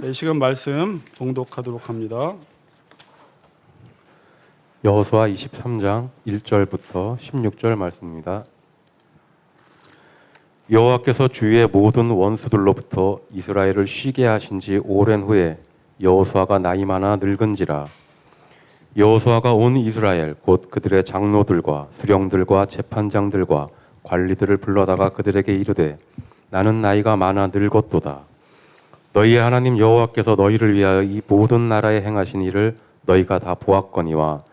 이 시간 말씀 봉독하도록 합니다. 여호수아 23장 1절부터 16절 말씀입니다. 여호와께서 주위의 모든 원수들로부터 이스라엘을 쉬게 하신 지 오랜 후에 여호수아가 나이 많아 늙은지라. 여호수아가 온 이스라엘 곧 그들의 장로들과 수령들과 재판장들과 관리들을 불러다가 그들에게 이르되 나는 나이가 많아 늙었도다. 너희의 하나님 여호와께서 너희를 위하여 이 모든 나라에 행하신 일을 너희가 다 보았거니와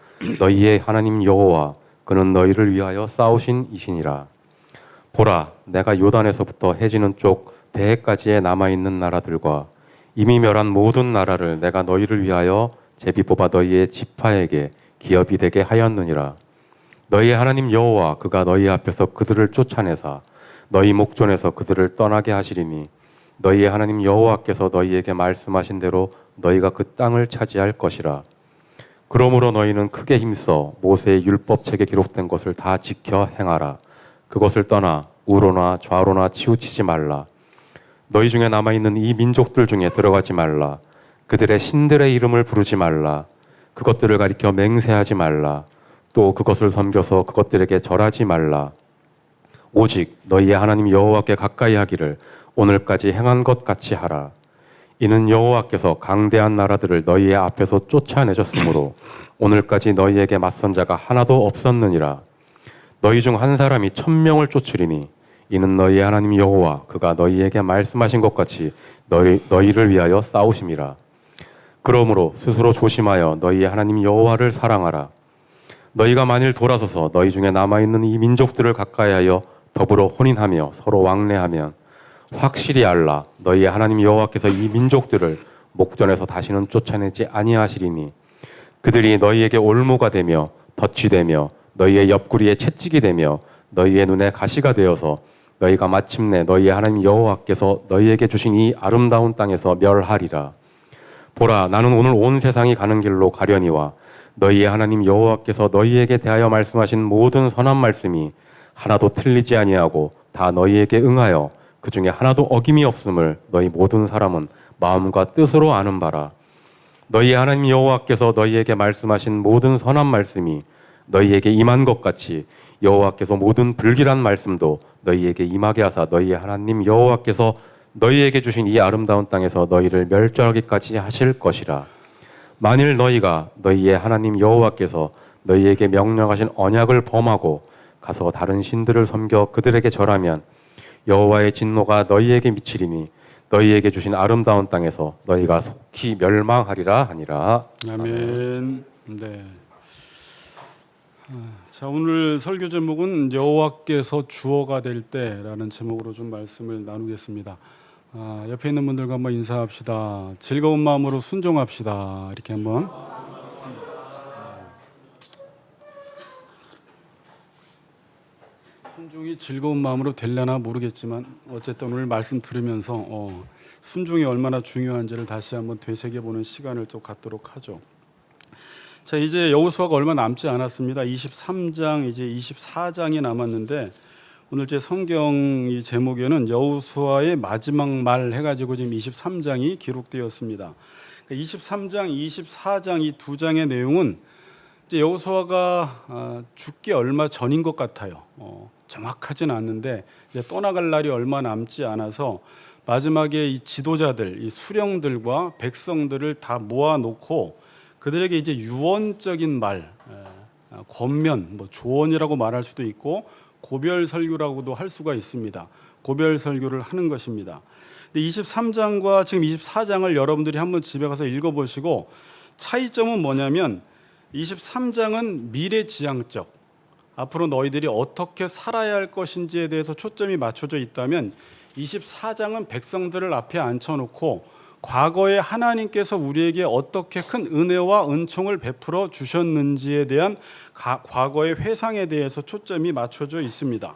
너희의 하나님 여호와 그는 너희를 위하여 싸우신 이시니라. 보라, 내가 요단에서부터 해지는 쪽 대해까지에 남아있는 나라들과 이미 멸한 모든 나라를 내가 너희를 위하여 제비 뽑아 너희의 지파에게 기업이 되게 하였느니라. 너희의 하나님 여호와 그가 너희 앞에서 그들을 쫓아내사 너희 목전에서 그들을 떠나게 하시리니 너희의 하나님 여호와께서 너희에게 말씀하신 대로 너희가 그 땅을 차지할 것이라. 그러므로 너희는 크게 힘써 모세의 율법책에 기록된 것을 다 지켜 행하라. 그것을 떠나 우로나 좌로나 치우치지 말라. 너희 중에 남아있는 이 민족들 중에 들어가지 말라. 그들의 신들의 이름을 부르지 말라. 그것들을 가리켜 맹세하지 말라. 또 그것을 섬겨서 그것들에게 절하지 말라. 오직 너희의 하나님 여호와께 가까이 하기를 오늘까지 행한 것 같이 하라. 이는 여호와께서 강대한 나라들을 너희의 앞에서 쫓아내셨으므로 오늘까지 너희에게 맞선 자가 하나도 없었느니라. 너희 중 한 사람이 1000명을 쫓으리니 이는 너희의 하나님 여호와 그가 너희에게 말씀하신 것 같이 너희를 위하여 싸우심이라. 그러므로 스스로 조심하여 너희의 하나님 여호와를 사랑하라. 너희가 만일 돌아서서 너희 중에 남아있는 이 민족들을 가까이하여 더불어 혼인하며 서로 왕래하면 확실히 알라. 너희의 하나님 여호와께서 이 민족들을 목전에서 다시는 쫓아내지 아니하시리니 그들이 너희에게 올무가 되며 덫이 되며 너희의 옆구리에 채찍이 되며 너희의 눈에 가시가 되어서 너희가 마침내 너희의 하나님 여호와께서 너희에게 주신 이 아름다운 땅에서 멸하리라. 보라, 나는 오늘 온 세상이 가는 길로 가려니와 너희의 하나님 여호와께서 너희에게 대하여 말씀하신 모든 선한 말씀이 하나도 틀리지 아니하고 다 너희에게 응하여 그 중에 하나도 어김이 없음을 너희 모든 사람은 마음과 뜻으로 아는 바라. 너희의 하나님 여호와께서 너희에게 말씀하신 모든 선한 말씀이 너희에게 임한 것 같이 여호와께서 모든 불길한 말씀도 너희에게 임하게 하사 너희의 하나님 여호와께서 너희에게 주신 이 아름다운 땅에서 너희를 멸절하기까지 하실 것이라. 만일 너희가 너희의 하나님 여호와께서 너희에게 명령하신 언약을 범하고 가서 다른 신들을 섬겨 그들에게 절하면 여호와의 진노가 너희에게 미치리니 너희에게 주신 아름다운 땅에서 너희가 속히 멸망하리라 하니라. 아멘. 네. 자, 오늘 설교 제목은 여호와께서 주어가 될 때라는 제목으로 좀 말씀을 나누겠습니다. 옆에 있는 분들과 한번 인사합시다. 즐거운 마음으로 순종합시다. 이렇게 한번. 순종이 즐거운 마음으로 되려나 모르겠지만 어쨌든 오늘 말씀 들으면서 순종이 얼마나 중요한지를 다시 한번 되새겨보는 시간을 좀 갖도록 하죠. 자, 이제 여호수아가 얼마 남지 않았습니다. 23장 이제 24장이 남았는데 오늘 제 성경 이 제목에는 여호수아의 마지막 말 해가지고 지금 23장이 기록되었습니다. 23장, 24장 이 두 장의 내용은 이제 여호수아가 죽기 얼마 전인 것 같아요. 정확하진 않는데 이제 떠나갈 날이 얼마 남지 않아서 마지막에 이 지도자들, 이 수령들과 백성들을 다 모아놓고 그들에게 이제 유언적인 말, 권면, 뭐 조언이라고 말할 수도 있고 고별 설교라고도 할 수가 있습니다. 고별 설교를 하는 것입니다. 근데 23장과 지금 24장을 여러분들이 한번 집에 가서 읽어보시고 차이점은 뭐냐면 23장은 미래지향적, 앞으로 너희들이 어떻게 살아야 할 것인지에 대해서 초점이 맞춰져 있다면 24장은 백성들을 앞에 앉혀놓고 과거에 하나님께서 우리에게 어떻게 큰 은혜와 은총을 베풀어 주셨는지에 대한 과거의 회상에 대해서 초점이 맞춰져 있습니다.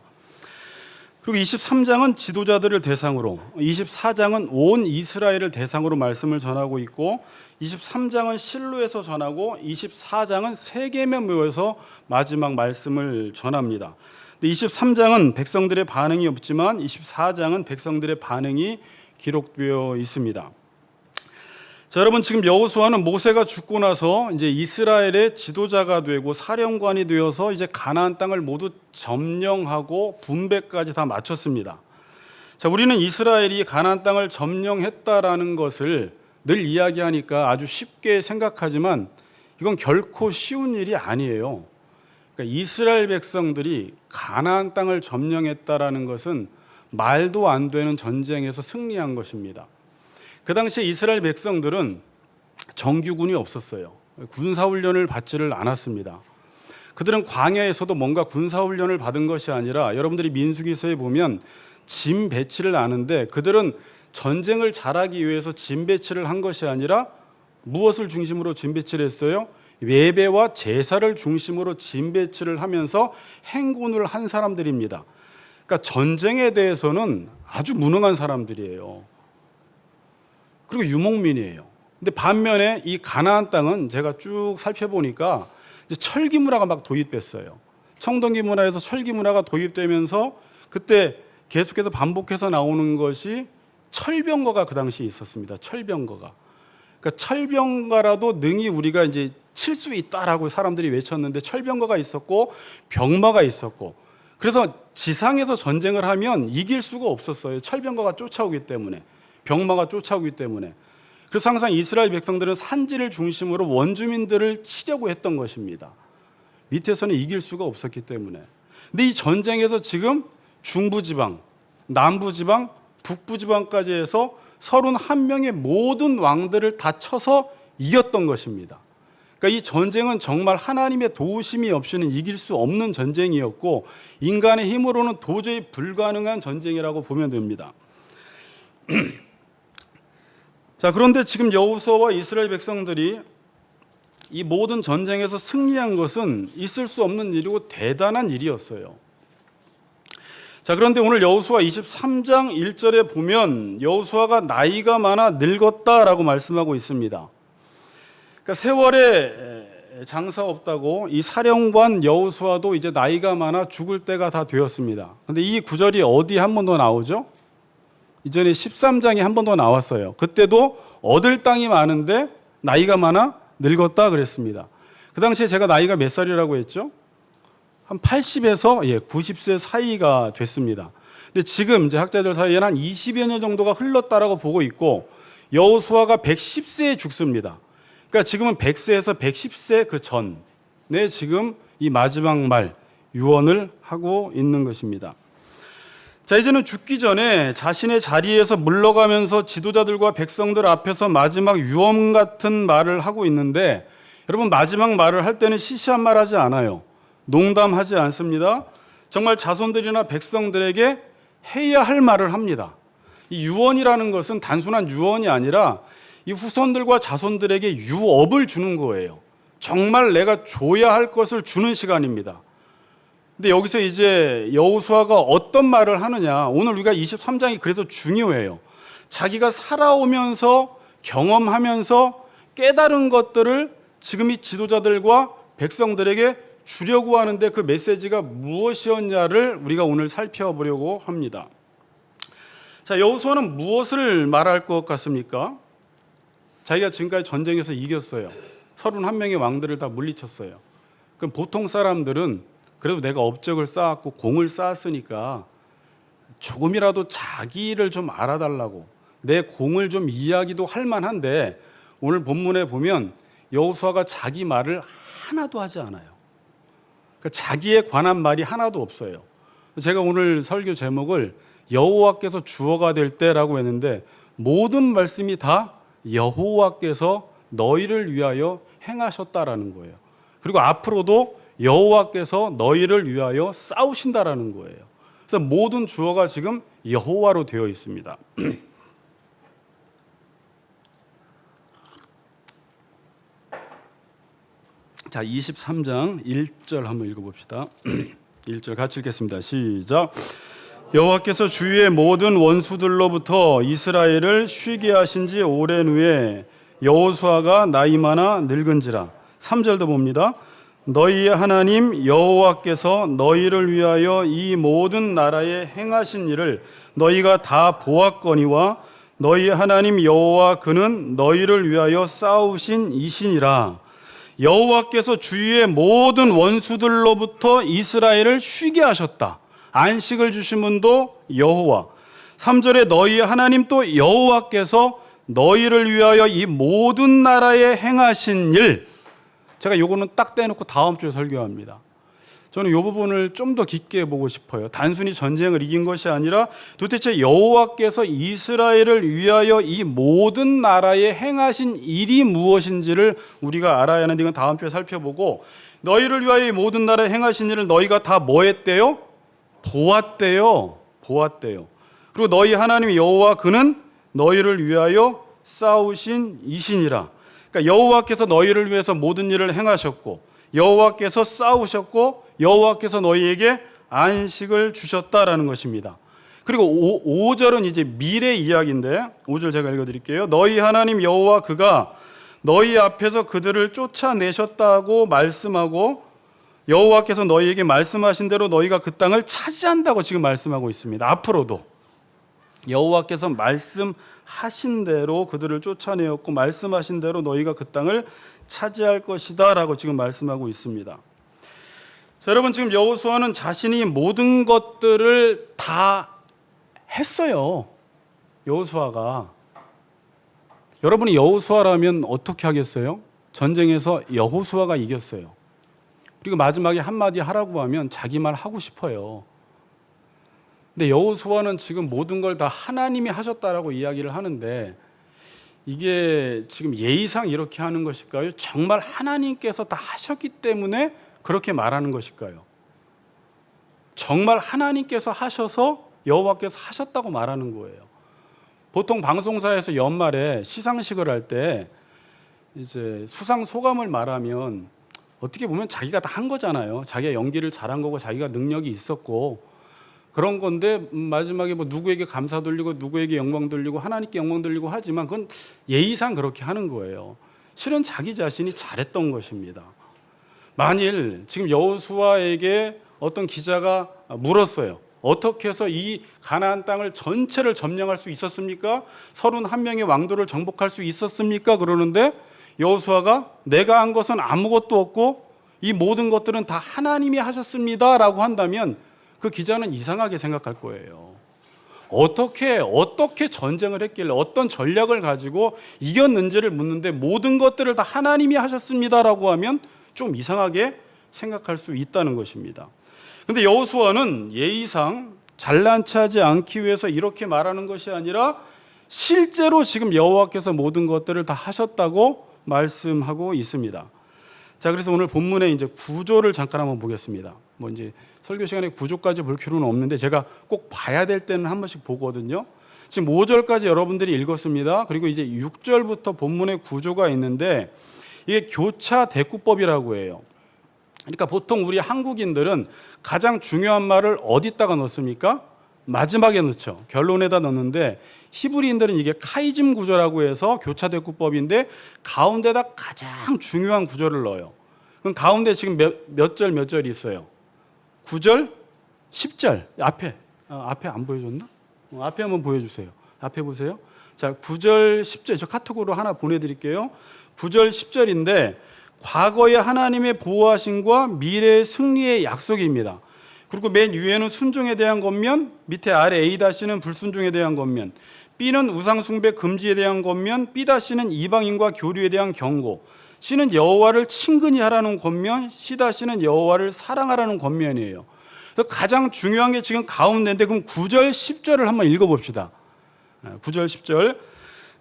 그리고 23장은 지도자들을 대상으로, 24장은 온 이스라엘을 대상으로 말씀을 전하고 있고 23장은 실로에서 전하고 24장은 세겜에 모여서 마지막 말씀을 전합니다. 23장은 백성들의 반응이 없지만 24장은 백성들의 반응이 기록되어 있습니다. 자, 여러분 지금 여호수아는 모세가 죽고 나서 이제 이스라엘의 지도자가 되고 사령관이 되어서 이제 가나안 땅을 모두 점령하고 분배까지 다 마쳤습니다. 자, 우리는 이스라엘이 가나안 땅을 점령했다라는 것을 늘 이야기하니까 아주 쉽게 생각하지만 이건 결코 쉬운 일이 아니에요. 그러니까 이스라엘 백성들이 가나안 땅을 점령했다라는 것은 말도 안 되는 전쟁에서 승리한 것입니다. 그 당시에 이스라엘 백성들은 정규군이 없었어요. 군사훈련을 받지를 않았습니다. 그들은 광야에서도 뭔가 군사훈련을 받은 것이 아니라 여러분들이 민수기서에 보면 짐 배치를 아는데 그들은 전쟁을 잘하기 위해서 짐 배치를 한 것이 아니라 무엇을 중심으로 짐 배치를 했어요? 예배와 제사를 중심으로 짐 배치를 하면서 행군을 한 사람들입니다. 그러니까 전쟁에 대해서는 아주 무능한 사람들이에요. 그리고 유목민이에요. 근데 반면에 이 가나안 땅은 제가 쭉 살펴보니까 이제 철기 문화가 막 도입됐어요. 청동기 문화에서 철기 문화가 도입되면서 그때 계속해서 반복해서 나오는 것이 철병거가 그 당시에 있었습니다. 철병거가. 그러니까 철병가라도 능히 우리가 이제 칠 수 있다라고 사람들이 외쳤는데 철병거가 있었고 병마가 있었고 그래서 지상에서 전쟁을 하면 이길 수가 없었어요. 철병거가 쫓아오기 때문에. 병마가 쫓아오기 때문에. 그래서 항상 이스라엘 백성들은 산지를 중심으로 원주민들을 치려고 했던 것입니다. 밑에서는 이길 수가 없었기 때문에. 근데 이 전쟁에서 지금 중부지방, 남부지방, 북부지방까지 해서 31명의 모든 왕들을 다 쳐서 이겼던 것입니다. 그러니까 이 전쟁은 정말 하나님의 도우심이 없이는 이길 수 없는 전쟁이었고 인간의 힘으로는 도저히 불가능한 전쟁이라고 보면 됩니다. 자, 그런데 지금 여호수아와 이스라엘 백성들이 이 모든 전쟁에서 승리한 것은 있을 수 없는 일이고 대단한 일이었어요. 자, 그런데 오늘 여호수아 23장 1절에 보면 여호수아가 나이가 많아 늙었다라고 말씀하고 있습니다. 그러니까 세월에 장사 없다고 이 사령관 여호수아도 이제 나이가 많아 죽을 때가 다 되었습니다. 그런데 이 구절이 어디 한 번 더 나오죠? 이전에 13장에 한 번 더 나왔어요. 그때도 얻을 땅이 많은데 나이가 많아 늙었다 그랬습니다. 그 당시에 제가 나이가 몇 살이라고 했죠? 한 80에서 90세 사이가 됐습니다. 근데 지금 이제 학자들 사이에는 한 20여 년 정도가 흘렀다라고 보고 있고 여호수아가 110세에 죽습니다. 그러니까 지금은 100세에서 110세 그 전에 지금 이 마지막 말 유언을 하고 있는 것입니다. 자, 이제는 죽기 전에 자신의 자리에서 물러가면서 지도자들과 백성들 앞에서 마지막 유언 같은 말을 하고 있는데 여러분 마지막 말을 할 때는 시시한 말 하지 않아요. 농담하지 않습니다. 정말 자손들이나 백성들에게 해야 할 말을 합니다. 이 유언이라는 것은 단순한 유언이 아니라 이 후손들과 자손들에게 유업을 주는 거예요. 정말 내가 줘야 할 것을 주는 시간입니다. 근데 여기서 이제 여호수아가 어떤 말을 하느냐. 오늘 우리가 23장이 그래서 중요해요. 자기가 살아오면서 경험하면서 깨달은 것들을 지금 이 지도자들과 백성들에게 주려고 하는데 그 메시지가 무엇이었냐를 우리가 오늘 살펴보려고 합니다. 자, 여호수아는 무엇을 말할 것 같습니까? 자기가 지금까지 전쟁에서 이겼어요. 31명의 왕들을 다 물리쳤어요. 그럼 보통 사람들은 그래도 내가 업적을 쌓았고 공을 쌓았으니까 조금이라도 자기를 좀 알아달라고 내 공을 좀 이야기도 할 만한데 오늘 본문에 보면 여호수아가 자기 말을 하나도 하지 않아요. 그러니까 자기에 관한 말이 하나도 없어요. 제가 오늘 설교 제목을 여호와께서 주어가 될 때라고 했는데 모든 말씀이 다 여호와께서 너희를 위하여 행하셨다라는 거예요. 그리고 앞으로도 여호와께서 너희를 위하여 싸우신다라는 거예요. 그래서 모든 주어가 지금 여호와로 되어 있습니다. 자, 23장 1절 한번 읽어봅시다. 1절 같이 읽겠습니다. 시작. 여호와께서 주위의 모든 원수들로부터 이스라엘을 쉬게 하신 지 오랜 후에 여호수아가 나이 많아 늙은지라. 3절도 봅니다. 너희의 하나님 여호와께서 너희를 위하여 이 모든 나라에 행하신 일을 너희가 다 보았거니와 너희 하나님 여호와 그는 너희를 위하여 싸우신 이신이라. 여호와께서 주위의 모든 원수들로부터 이스라엘을 쉬게 하셨다. 안식을 주신 분도 여호와. 3절에 너희 하나님 또 여호와께서 너희를 위하여 이 모든 나라에 행하신 일. 제가 요거는 딱 떼놓고 다음 주에 설교합니다. 저는 이 부분을 좀 더 깊게 보고 싶어요. 단순히 전쟁을 이긴 것이 아니라 도대체 여호와께서 이스라엘을 위하여 이 모든 나라에 행하신 일이 무엇인지를 우리가 알아야 하는 건 다음 주에 살펴보고, 너희를 위하여 이 모든 나라에 행하신 일을 너희가 다 뭐 했대요? 보았대요. 그리고 너희 하나님 여호와 그는 너희를 위하여 싸우신 이신이라. 그러니까 여호와께서 너희를 위해서 모든 일을 행하셨고, 여호와께서 싸우셨고, 여호와께서 너희에게 안식을 주셨다라는 것입니다. 그리고 5절은 이제 미래 이야기인데 5절 제가 읽어드릴게요. 너희 하나님 여호와 그가 너희 앞에서 그들을 쫓아내셨다고 말씀하고, 여호와께서 너희에게 말씀하신 대로 너희가 그 땅을 차지한다고 지금 말씀하고 있습니다. 앞으로도 여호와께서 말씀하신 대로 그들을 쫓아내었고, 말씀하신 대로 너희가 그 땅을 차지할 것이다 라고 지금 말씀하고 있습니다. 자, 여러분, 지금 여호수아는 자신이 모든 것들을 다 했어요. 여호수아가. 여러분이 여호수아라면 어떻게 하겠어요? 전쟁에서 여호수아가 이겼어요. 그리고 마지막에 한마디 하라고 하면 자기 말 하고 싶어요. 근데 여호수아는 지금 모든 걸 다 하나님이 하셨다라고 이야기를 하는데, 이게 지금 예의상 이렇게 하는 것일까요? 정말 하나님께서 다 하셨기 때문에 그렇게 말하는 것일까요? 정말 하나님께서 하셔서 여호와께서 하셨다고 말하는 거예요. 보통 방송사에서 연말에 시상식을 할 때 이제 수상 소감을 말하면 어떻게 보면 자기가 다 한 거잖아요. 자기가 연기를 잘한 거고 자기가 능력이 있었고 그런 건데, 마지막에 뭐 누구에게 감사 돌리고 누구에게 영광 돌리고 하나님께 영광 돌리고 하지만 그건 예의상 그렇게 하는 거예요. 실은 자기 자신이 잘했던 것입니다. 만일 지금 여호수아에게 어떤 기자가 물었어요. 어떻게 해서 이 가나안 땅을 전체를 점령할 수 있었습니까? 31명의 왕도를 정복할 수 있었습니까? 그러는데 여호수아가 내가 한 것은 아무것도 없고 이 모든 것들은 다 하나님이 하셨습니다 라고 한다면 그 기자는 이상하게 생각할 거예요. 어떻게 전쟁을 했길래 어떤 전략을 가지고 이겼는지를 묻는데 모든 것들을 다 하나님이 하셨습니다라고 하면 좀 이상하게 생각할 수 있다는 것입니다. 그런데 여호수아는 예의상 잘난 체하지 않기 위해서 이렇게 말하는 것이 아니라 실제로 지금 여호와께서 모든 것들을 다 하셨다고 말씀하고 있습니다. 자, 그래서 오늘 본문의 이제 구조를 잠깐 한번 보겠습니다. 뭐 이제 설교 시간에 구조까지 볼 필요는 없는데 제가 꼭 봐야 될 때는 한 번씩 보거든요. 지금 5절까지 여러분들이 읽었습니다. 그리고 이제 6절부터 본문의 구조가 있는데 이게 교차 대꾸법이라고 해요. 그러니까 보통 우리 한국인들은 가장 중요한 말을 어디다가 넣습니까? 마지막에 넣죠. 결론에다 넣는데 히브리인들은 이게 카이즘 구조라고 해서 교차 대꾸법인데 가운데다 가장 중요한 구조를 넣어요. 그럼 가운데 지금 몇 절이 있어요? 9절, 10절 앞에 안 보여줬나? 앞에 한번 보여주세요. 앞에 보세요. 자, 9절, 10절 저 카톡으로 하나 보내드릴게요. 9절, 10절인데 과거의 하나님의 보호하심과 미래의 승리의 약속입니다. 그리고 맨 위에는 순종에 대한 권면, 밑에 아래 A-는 불순종에 대한 권면, B는 우상숭배 금지에 대한 권면, B-는 이방인과 교류에 대한 경고, C는 여호와를 친근히 하라는 권면, C-는 여호와를 사랑하라는 권면이에요. 그래서 가장 중요한 게 지금 가운데인데 그럼 9절, 10절을 한번 읽어봅시다. 9절, 10절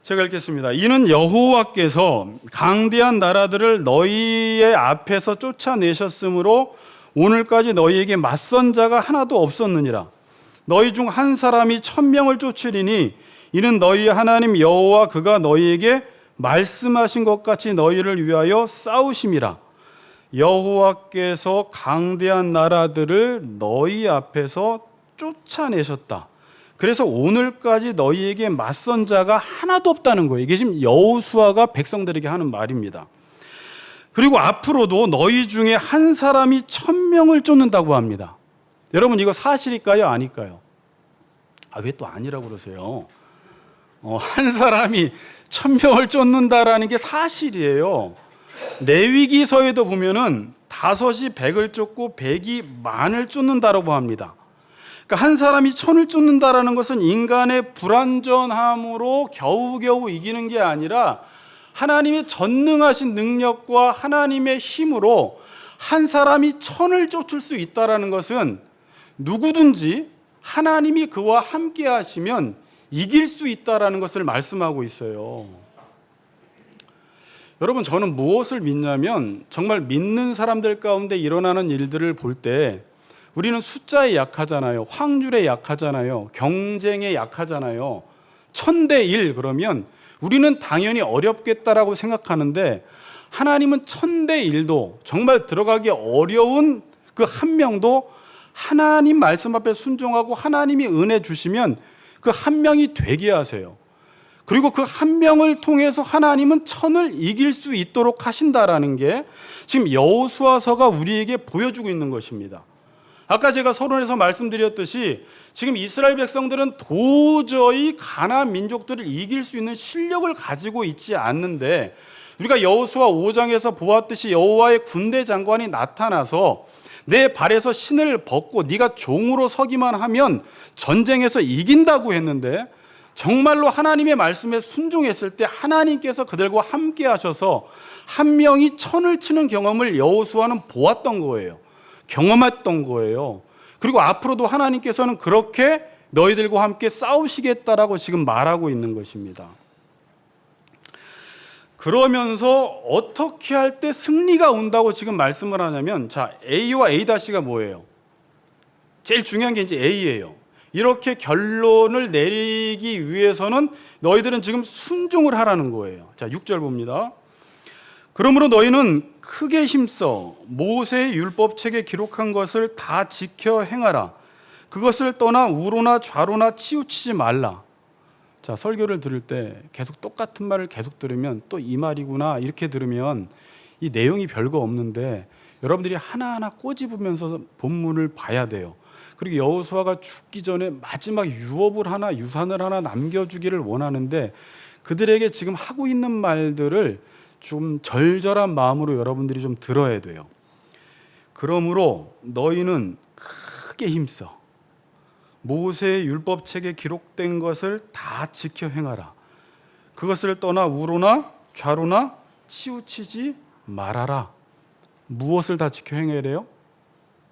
제가 읽겠습니다. 이는 여호와께서 강대한 나라들을 너희의 앞에서 쫓아내셨으므로 오늘까지 너희에게 맞선 자가 하나도 없었느니라. 너희 중 한 사람이 1000명을 쫓으리니 이는 너희 하나님 여호와 그가 너희에게 말씀하신 것 같이 너희를 위하여 싸우심이라. 여호와께서 강대한 나라들을 너희 앞에서 쫓아내셨다. 그래서 오늘까지 너희에게 맞선 자가 하나도 없다는 거예요. 이게 지금 여호수아가 백성들에게 하는 말입니다. 그리고 앞으로도 너희 중에 한 사람이 1000명을 쫓는다고 합니다. 여러분 이거 사실일까요? 아닐까요? 왜 또 아니라고 그러세요? 한 사람이 1000명을 쫓는다라는 게 사실이에요. 레위기서에도 보면은 5이 100을 쫓고 100이 10,000을 쫓는다라고 합니다. 그러니까 한 사람이 1000을 쫓는다라는 것은 인간의 불완전함으로 겨우겨우 이기는 게 아니라 하나님의 전능하신 능력과 하나님의 힘으로 한 사람이 1000을 쫓을 수 있다라는 것은 누구든지 하나님이 그와 함께 하시면 이길 수 있다라는 것을 말씀하고 있어요. 여러분, 저는 무엇을 믿냐면 정말 믿는 사람들 가운데 일어나는 일들을 볼 때 우리는 숫자에 약하잖아요. 확률에 약하잖아요. 경쟁에 약하잖아요. 1000대 1 그러면 우리는 당연히 어렵겠다라고 생각하는데 하나님은 1000대 1도 정말 들어가기 어려운 그 한 명도 하나님 말씀 앞에 순종하고 하나님이 은혜 주시면 그 한 명이 되게 하세요. 그리고 그 한 명을 통해서 하나님은 1000을 이길 수 있도록 하신다라는 게 지금 여호수아서가 우리에게 보여주고 있는 것입니다. 아까 제가 서론에서 말씀드렸듯이 지금 이스라엘 백성들은 도저히 가나안 민족들을 이길 수 있는 실력을 가지고 있지 않는데 우리가 여호수아 5장에서 보았듯이 여호와의 군대 장관이 나타나서 내 발에서 신을 벗고 네가 종으로 서기만 하면 전쟁에서 이긴다고 했는데 정말로 하나님의 말씀에 순종했을 때 하나님께서 그들과 함께 하셔서 한 명이 1000을 치는 경험을 여호수아는 보았던 거예요. 경험했던 거예요. 그리고 앞으로도 하나님께서는 그렇게 너희들과 함께 싸우시겠다라고 지금 말하고 있는 것입니다. 그러면서 어떻게 할 때 승리가 온다고 지금 말씀을 하냐면, 자, A와 A-가 뭐예요? 제일 중요한 게 이제 A예요. 이렇게 결론을 내리기 위해서는 너희들은 지금 순종을 하라는 거예요. 자, 6절 봅니다. 그러므로 너희는 크게 힘써 모세의 율법책에 기록한 것을 다 지켜 행하라. 그것을 떠나 우로나 좌로나 치우치지 말라. 자, 설교를 들을 때 계속 똑같은 말을 계속 들으면 또 이 말이구나 이렇게 들으면 이 내용이 별거 없는데 여러분들이 하나하나 꼬집으면서 본문을 봐야 돼요. 그리고 여호수아가 죽기 전에 마지막 유언을 하나 유산을 하나 남겨주기를 원하는데 그들에게 지금 하고 있는 말들을 좀 절절한 마음으로 여러분들이 좀 들어야 돼요. 그러므로 너희는 크게 힘써 모세의 율법책에 기록된 것을 다 지켜 행하라. 그것을 떠나 우로나 좌로나 치우치지 말아라. 무엇을 다 지켜 행하래요?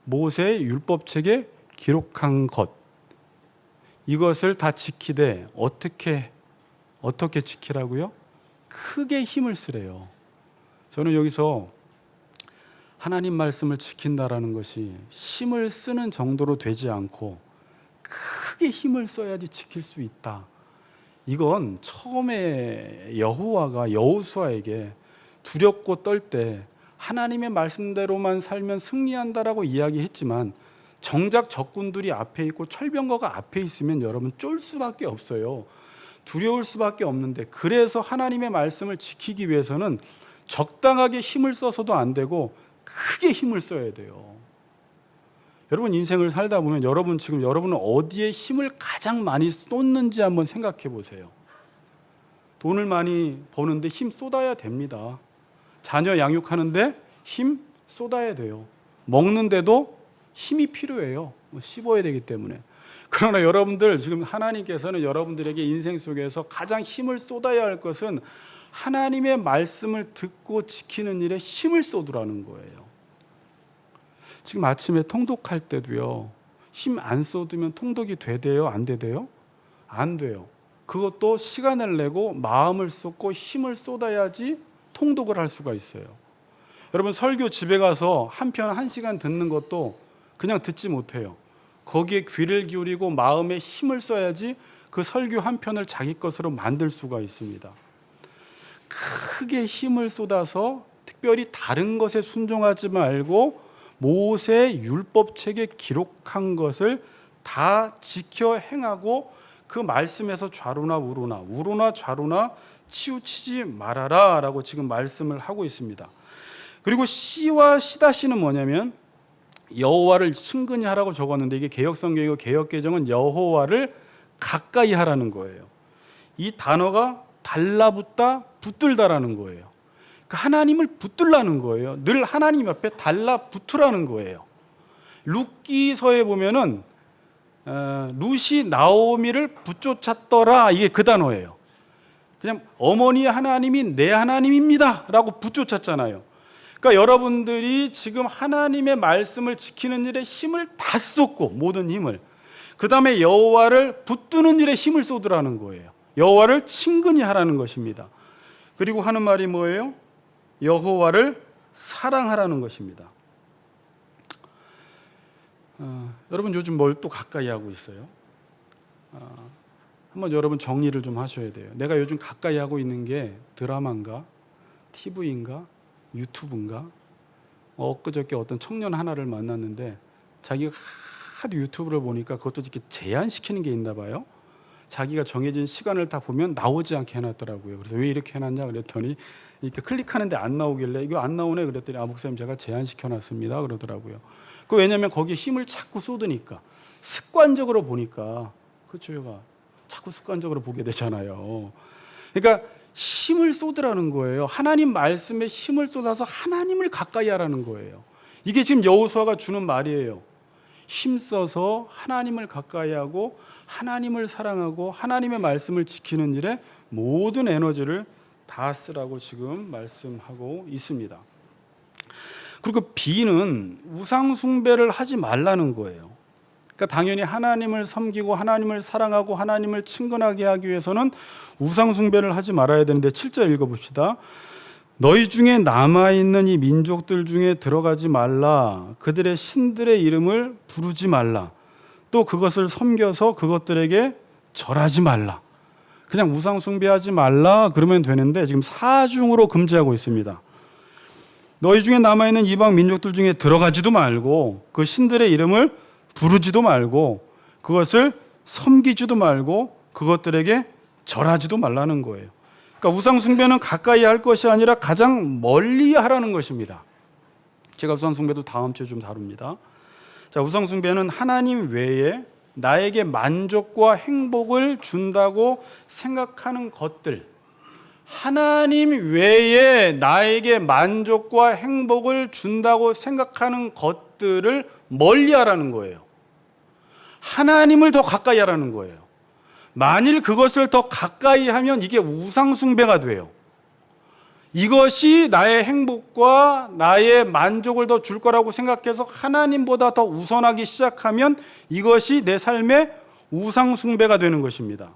모세의 율법책에 기록한 것, 이것을 다 지키되 어떻게 지키라고요? 크게 힘을 쓰래요. 저는 여기서 하나님 말씀을 지킨다라는 것이 힘을 쓰는 정도로 되지 않고 크게 힘을 써야지 지킬 수 있다. 이건 처음에 여호와가 여호수아에게 두렵고 떨 때 하나님의 말씀대로만 살면 승리한다라고 이야기했지만 정작 적군들이 앞에 있고 철병거가 앞에 있으면 여러분 쫄 수밖에 없어요. 두려울 수밖에 없는데, 그래서 하나님의 말씀을 지키기 위해서는 적당하게 힘을 써서도 안 되고 크게 힘을 써야 돼요. 여러분 인생을 살다 보면 여러분은 어디에 힘을 가장 많이 쏟는지 한번 생각해 보세요. 돈을 많이 버는데 힘 쏟아야 됩니다. 자녀 양육하는데 힘 쏟아야 돼요. 먹는데도 힘이 필요해요. 씹어야 되기 때문에. 그러나 여러분들 지금 하나님께서는 여러분들에게 인생 속에서 가장 힘을 쏟아야 할 것은 하나님의 말씀을 듣고 지키는 일에 힘을 쏟으라는 거예요. 지금 아침에 통독할 때도요, 힘 안 쏟으면 통독이 되대요? 안 되대요? 안 돼요. 그것도 시간을 내고 마음을 쏟고 힘을 쏟아야지 통독을 할 수가 있어요. 여러분 설교 집에 가서 한 편 1시간 듣는 것도 그냥 듣지 못해요. 거기에 귀를 기울이고 마음에 힘을 써야지 그 설교 한 편을 자기 것으로 만들 수가 있습니다. 크게 힘을 쏟아서 특별히 다른 것에 순종하지 말고 모세의 율법책에 기록한 것을 다 지켜 행하고 그 말씀에서 좌로나 우로나 좌로나 치우치지 말아라 라고 지금 말씀을 하고 있습니다. 그리고 C와 C-는 뭐냐면 여호와를 친근히 하라고 적었는데 이게 개역성경이고 개역개정은 여호와를 가까이 하라는 거예요. 이 단어가 달라붙다, 붙들다라는 거예요. 그러니까 하나님을 붙들라는 거예요. 늘 하나님 앞에 달라붙으라는 거예요. 룻기서에 보면은 룻이 나오미를 붙쫓았더라, 이게 그 단어예요. 그냥 어머니 하나님이 내 하나님입니다 라고 붙쫓았잖아요. 그러니까 여러분들이 지금 하나님의 말씀을 지키는 일에 힘을 다 쏟고, 모든 힘을, 그 다음에 여호와를 붙드는 일에 힘을 쏟으라는 거예요. 여호와를 친근히 하라는 것입니다. 그리고 하는 말이 뭐예요? 여호와를 사랑하라는 것입니다. 여러분 요즘 뭘 또 가까이 하고 있어요? 한번 여러분 정리를 좀 하셔야 돼요. 내가 요즘 가까이 하고 있는 게 드라마인가, TV인가, 유튜브인가? 엊그저께 어떤 청년 하나를 만났는데 자기가 하도 유튜브를 보니까 그것도 이렇게 제한시키는 게 있나 봐요. 자기가 정해진 시간을 다 보면 나오지 않게 해놨더라고요. 그래서 왜 이렇게 해놨냐 그랬더니 이렇게 클릭하는데 안 나오길래 이거 안 나오네 그랬더니 목사님 제가 제한시켜놨습니다 그러더라고요. 왜냐하면 거기에 힘을 자꾸 쏟으니까, 습관적으로 보니까, 그렇죠, 얘가 자꾸 습관적으로 보게 되잖아요. 그러니까 힘을 쏟으라는 거예요. 하나님 말씀에 힘을 쏟아서 하나님을 가까이 하라는 거예요. 이게 지금 여호수아가 주는 말이에요. 힘써서 하나님을 가까이 하고 하나님을 사랑하고 하나님의 말씀을 지키는 일에 모든 에너지를 다 쓰라고 지금 말씀하고 있습니다. 그리고 B는 우상 숭배를 하지 말라는 거예요. 그러니까 당연히 하나님을 섬기고 하나님을 사랑하고 하나님을 친근하게 하기 위해서는 우상 숭배를 하지 말아야 되는데 7절 읽어봅시다. 너희 중에 남아있는 이 민족들 중에 들어가지 말라. 그들의 신들의 이름을 부르지 말라. 또 그것을 섬겨서 그것들에게 절하지 말라. 그냥 우상 숭배하지 말라 그러면 되는데 지금 사중으로 금지하고 있습니다. 너희 중에 남아있는 이방 민족들 중에 들어가지도 말고 그 신들의 이름을 부르지도 말고 그것을 섬기지도 말고 그것들에게 절하지도 말라는 거예요. 그러니까 우상 숭배는 가까이 할 것이 아니라 가장 멀리 하라는 것입니다. 제가 우상 숭배도 다음 주에 좀 다룹니다. 자, 우상 숭배는 하나님 외에 나에게 만족과 행복을 준다고 생각하는 것들, 하나님 외에 나에게 만족과 행복을 준다고 생각하는 것들을 멀리 하라는 거예요. 하나님을 더 가까이 하라는 거예요. 만일 그것을 더 가까이 하면 이게 우상 숭배가 돼요. 이것이 나의 행복과 나의 만족을 더 줄 거라고 생각해서 하나님보다 더 우선하기 시작하면 이것이 내 삶의 우상 숭배가 되는 것입니다.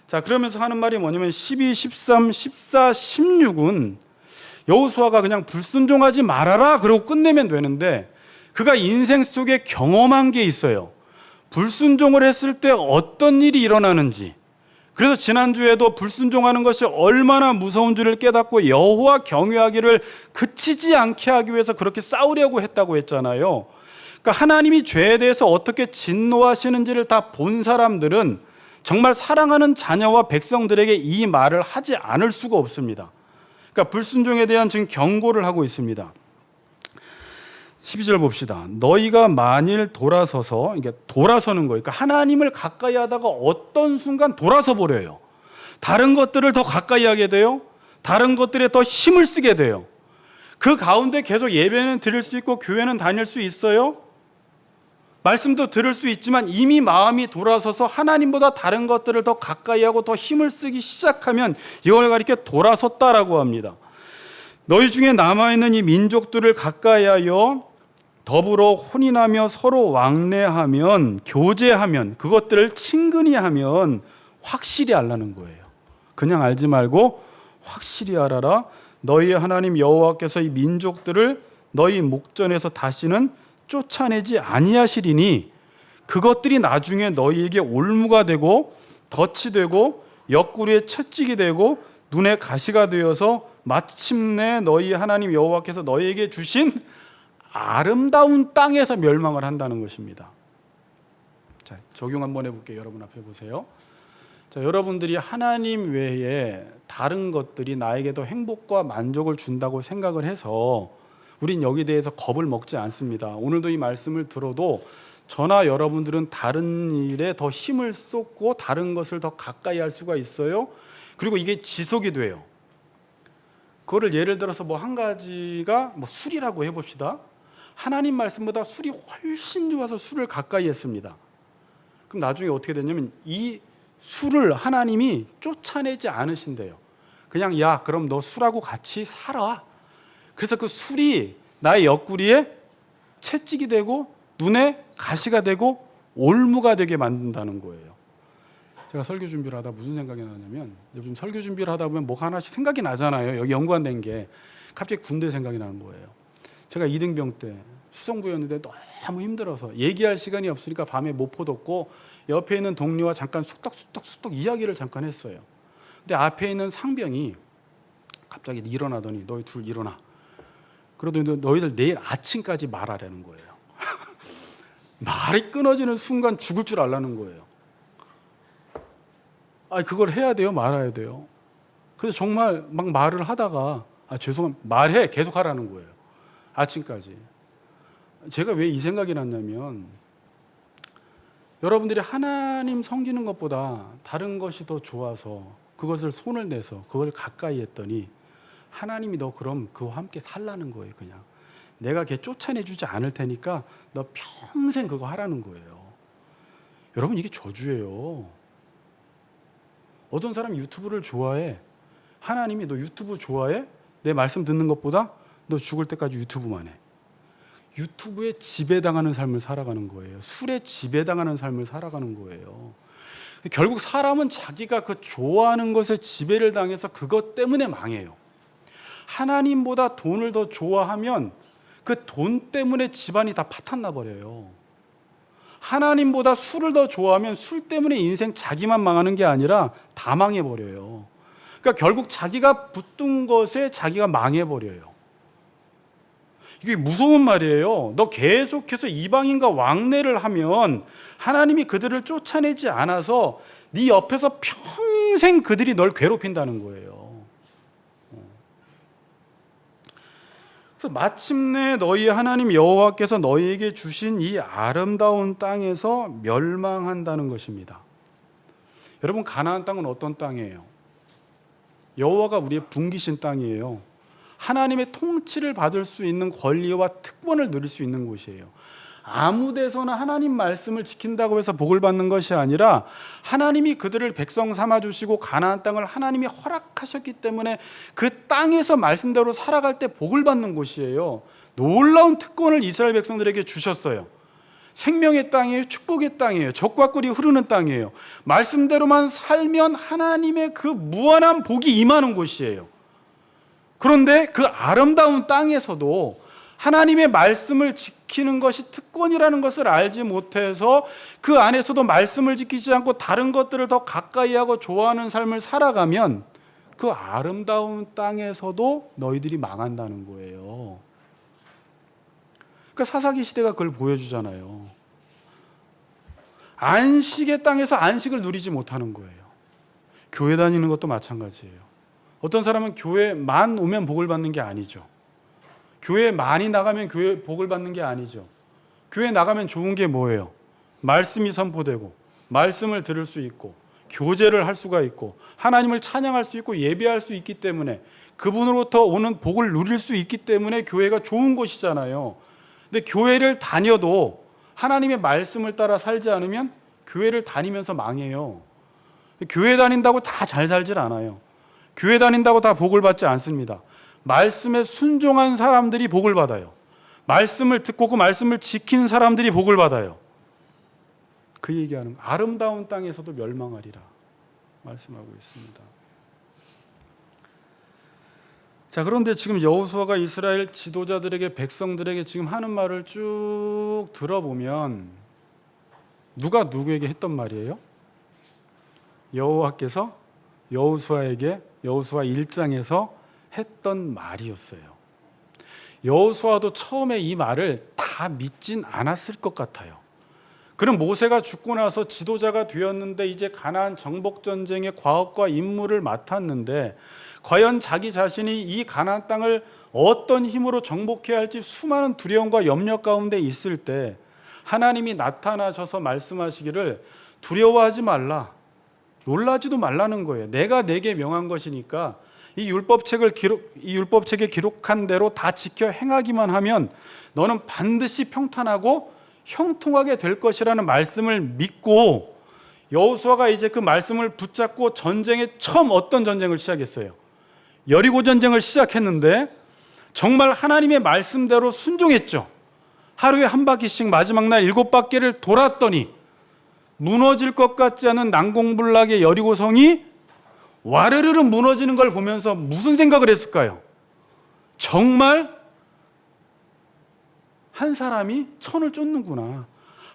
자, 그러면서 하는 말이 뭐냐면 12, 13, 14, 16은 여호수아가 그냥 불순종하지 말아라 그러고 끝내면 되는데 그가 인생 속에 경험한 게 있어요. 불순종을 했을 때 어떤 일이 일어나는지. 그래서 지난주에도 불순종하는 것이 얼마나 무서운 줄을 깨닫고 여호와 경외하기를 그치지 않게 하기 위해서 그렇게 싸우려고 했다고 했잖아요. 그러니까 하나님이 죄에 대해서 어떻게 진노하시는지를 다 본 사람들은 정말 사랑하는 자녀와 백성들에게 이 말을 하지 않을 수가 없습니다. 그러니까 불순종에 대한 지금 경고를 하고 있습니다. 12절 봅시다. 너희가 만일 돌아서서, 이게 돌아서는 거예요. 그러니까 하나님을 가까이 하다가 어떤 순간 돌아서 버려요. 다른 것들을 더 가까이 하게 돼요. 다른 것들에 더 힘을 쓰게 돼요. 그 가운데 계속 예배는 드릴 수 있고 교회는 다닐 수 있어요. 말씀도 들을 수 있지만 이미 마음이 돌아서서 하나님보다 다른 것들을 더 가까이 하고 더 힘을 쓰기 시작하면 이걸 가리켜 돌아섰다라고 합니다. 너희 중에 남아있는 이 민족들을 가까이 하여 더불어 혼인하며 서로 왕래하면, 교제하면, 그것들을 친근히 하면 확실히 알라는 거예요. 그냥 알지 말고 확실히 알아라. 너희 하나님 여호와께서 이 민족들을 너희 목전에서 다시는 쫓아내지 아니하시리니 그것들이 나중에 너희에게 올무가 되고 덫이 되고 옆구리에 채찍이 되고 눈에 가시가 되어서 마침내 너희 하나님 여호와께서 너희에게 주신 아름다운 땅에서 멸망을 한다는 것입니다. 자, 적용 한번 해볼게요. 여러분 앞에 보세요. 자, 여러분들이 하나님 외에 다른 것들이 나에게 더 행복과 만족을 준다고 생각을 해서 우린 여기에 대해서 겁을 먹지 않습니다. 오늘도 이 말씀을 들어도 저나 여러분들은 다른 일에 더 힘을 쏟고 다른 것을 더 가까이 할 수가 있어요. 그리고 이게 지속이 돼요. 그거를 예를 들어서 뭐 한 가지가 뭐 술이라고 해봅시다. 하나님 말씀보다 술이 훨씬 좋아서 술을 가까이 했습니다. 그럼 나중에 어떻게 되냐면 이 술을 하나님이 쫓아내지 않으신대요. 그냥 야 그럼 너 술하고 같이 살아. 그래서 그 술이 나의 옆구리에 채찍이 되고 눈에 가시가 되고 올무가 되게 만든다는 거예요. 제가 설교 준비를 하다 무슨 생각이 나냐면 요즘 설교 준비를 하다 보면 뭐가 하나씩 생각이 나잖아요. 여기 연관된 게 갑자기 군대 생각이 나는 거예요. 제가 이등병 때 수성부였는데 너무 힘들어서 얘기할 시간이 없으니까 밤에 못 퍼뒀고 옆에 있는 동료와 잠깐 쑥덕쑥덕 이야기를 잠깐 했어요. 근데 앞에 있는 상병이 갑자기 일어나더니 너희 둘 일어나. 그러더니 너희들 내일 아침까지 말하라는 거예요. 말이 끊어지는 순간 죽을 줄 알라는 거예요. 그걸 해야 돼요? 말아야 돼요? 그래서 정말 막 말을 하다가 죄송합니다. 말해 계속 하라는 거예요. 아침까지. 제가 왜 이 생각이 났냐면 여러분들이 하나님 섬기는 것보다 다른 것이 더 좋아서 그것을 손을 내서 그걸 가까이 했더니 하나님이 너 그럼 그와 함께 살라는 거예요. 그냥 내가 걔 쫓아내주지 않을 테니까 너 평생 그거 하라는 거예요. 여러분 이게 저주예요. 어떤 사람이 유튜브를 좋아해. 하나님이 너 유튜브 좋아해? 내 말씀 듣는 것보다 너 죽을 때까지 유튜브만 해. 유튜브에 지배당하는 삶을 살아가는 거예요. 술에 지배당하는 삶을 살아가는 거예요. 결국 사람은 자기가 그 좋아하는 것에 지배를 당해서 그것 때문에 망해요. 하나님보다 돈을 더 좋아하면 그 돈 때문에 집안이 다 파탄나 버려요. 하나님보다 술을 더 좋아하면 술 때문에 인생 자기만 망하는 게 아니라 다 망해버려요. 그러니까 결국 자기가 붙든 것에 자기가 망해버려요. 이게 무서운 말이에요. 너 계속해서 이방인과 왕래를 하면 하나님이 그들을 쫓아내지 않아서 네 옆에서 평생 그들이 널 괴롭힌다는 거예요. 그래서 마침내 너희 하나님 여호와께서 너희에게 주신 이 아름다운 땅에서 멸망한다는 것입니다. 여러분 가나안 땅은 어떤 땅이에요? 여호와가 우리의 분기신 땅이에요. 하나님의 통치를 받을 수 있는 권리와 특권을 누릴 수 있는 곳이에요. 아무 데서나 하나님 말씀을 지킨다고 해서 복을 받는 것이 아니라 하나님이 그들을 백성 삼아주시고 가나안 땅을 하나님이 허락하셨기 때문에 그 땅에서 말씀대로 살아갈 때 복을 받는 곳이에요. 놀라운 특권을 이스라엘 백성들에게 주셨어요. 생명의 땅이에요. 축복의 땅이에요. 젖과 꿀이 흐르는 땅이에요. 말씀대로만 살면 하나님의 그 무한한 복이 임하는 곳이에요. 그런데 그 아름다운 땅에서도 하나님의 말씀을 지키는 것이 특권이라는 것을 알지 못해서 그 안에서도 말씀을 지키지 않고 다른 것들을 더 가까이 하고 좋아하는 삶을 살아가면 그 아름다운 땅에서도 너희들이 망한다는 거예요. 그러니까 사사기 시대가 그걸 보여주잖아요. 안식의 땅에서 안식을 누리지 못하는 거예요. 교회 다니는 것도 마찬가지예요. 어떤 사람은 교회만 오면 복을 받는 게 아니죠. 교회 많이 나가면 교회 복을 받는 게 아니죠. 교회 나가면 좋은 게 뭐예요? 말씀이 선포되고 말씀을 들을 수 있고 교제를 할 수가 있고 하나님을 찬양할 수 있고 예배할 수 있기 때문에 그분으로부터 오는 복을 누릴 수 있기 때문에 교회가 좋은 곳이잖아요. 근데 교회를 다녀도 하나님의 말씀을 따라 살지 않으면 교회를 다니면서 망해요. 교회 다닌다고 다 잘 살질 않아요. 교회 다닌다고 다 복을 받지 않습니다. 말씀에 순종한 사람들이 복을 받아요. 말씀을 듣고 그 말씀을 지키는 사람들이 복을 받아요. 그 얘기하는 아름다운 땅에서도 멸망하리라 말씀하고 있습니다. 자, 그런데 지금 여호수아가 이스라엘 지도자들에게 백성들에게 지금 하는 말을 쭉 들어보면 누가 누구에게 했던 말이에요? 여호와께서 여호수아에게 여호수아 1장에서 했던 말이었어요. 여호수아도 처음에 이 말을 다 믿진 않았을 것 같아요. 그는 모세가 죽고 나서 지도자가 되었는데 이제 가나안 정복 전쟁의 과업과 임무를 맡았는데 과연 자기 자신이 이 가나안 땅을 어떤 힘으로 정복해야 할지 수많은 두려움과 염려 가운데 있을 때 하나님이 나타나셔서 말씀하시기를 두려워하지 말라, 놀라지도 말라는 거예요. 내가 내게 명한 것이니까 이 율법책에 기록한 대로 다 지켜 행하기만 하면 너는 반드시 평탄하고 형통하게 될 것이라는 말씀을 믿고 여호수아가 이제 그 말씀을 붙잡고 전쟁에 처음 어떤 전쟁을 시작했어요? 여리고 전쟁을 시작했는데 정말 하나님의 말씀대로 순종했죠. 하루에 한 바퀴씩 마지막 날 7바퀴를 돌았더니 무너질 것 같지 않은 난공불락의 여리고성이 와르르르 무너지는 걸 보면서 무슨 생각을 했을까요? 정말 한 사람이 천을 쫓는구나.